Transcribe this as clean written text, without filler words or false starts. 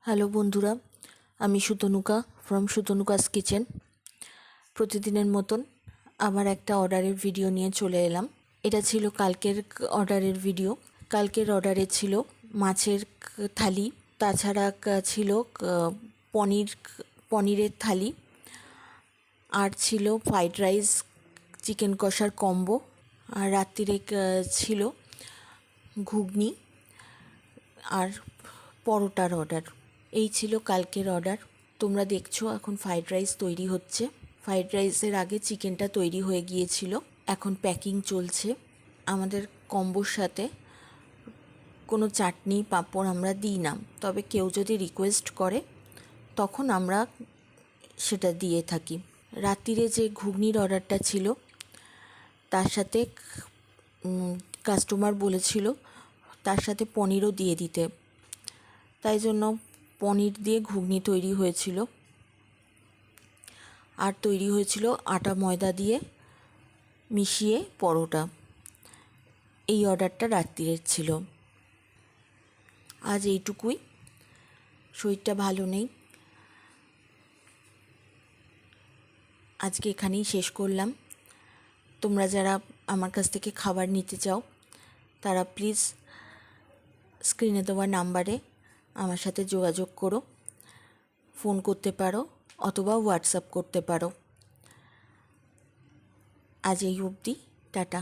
Hello বন্ধুরা, আমি Sutanuka from সুতনুকাস kitchen. প্রতিদিনের মতন আবার একটা অর্ডারের ভিডিও নিয়ে চলে এলাম। এটা ছিল কালকের অর্ডারের ভিডিও। কালকের অর্ডারে ছিল মাছের থালি, তাছাড়া ছিল পনিরের থালি, আর ছিল ফ্রাইড রাইস, চিকেন কষার কম্বো, আর রাত্রিরে ছিল ঘুগনি আর পরোটার অর্ডার। এই ছিল কালকের অর্ডার। তোমরা দেখছো এখন ফ্রাইড রাইস তৈরি হচ্ছে। ফ্রাইড রাইসের আগে চিকেনটা তৈরি হয়ে গিয়েছিল, এখন প্যাকিং চলছে। আমাদের কম্বোর সাথে কোনো চাটনি পাঁপড় আমরা দিই না, তবে কেউ যদি রিকোয়েস্ট করে তখন আমরা সেটা দিয়ে থাকি। রাত্রিরে যে ঘুগনির অর্ডারটা ছিল তার সাথে কাস্টমার বলেছিল তার সাথে পনিরও দিয়ে দিতে, তাই জন্য পনির দিয়ে ঘুগনি তৈরি হয়েছিল। আর তৈরি হয়েছিল আটা ময়দা দিয়ে মিশিয়ে পরোটা। এই অর্ডারটা রাত্রিরের ছিল। আজ এইটুকুই। শরীরটা ভালো নেই, আজকে এখানেই শেষ করলাম। তোমরা যারা আমার কাছ থেকে খাবার নিতে চাও তারা প্লিজ স্ক্রিনে দেওয়া নাম্বারে আমার সাথে যোগাযোগ করো, ফোন করতে পারো অথবা হোয়াটসঅ্যাপ করতে পারো। আজ এই অবধি, টাটা।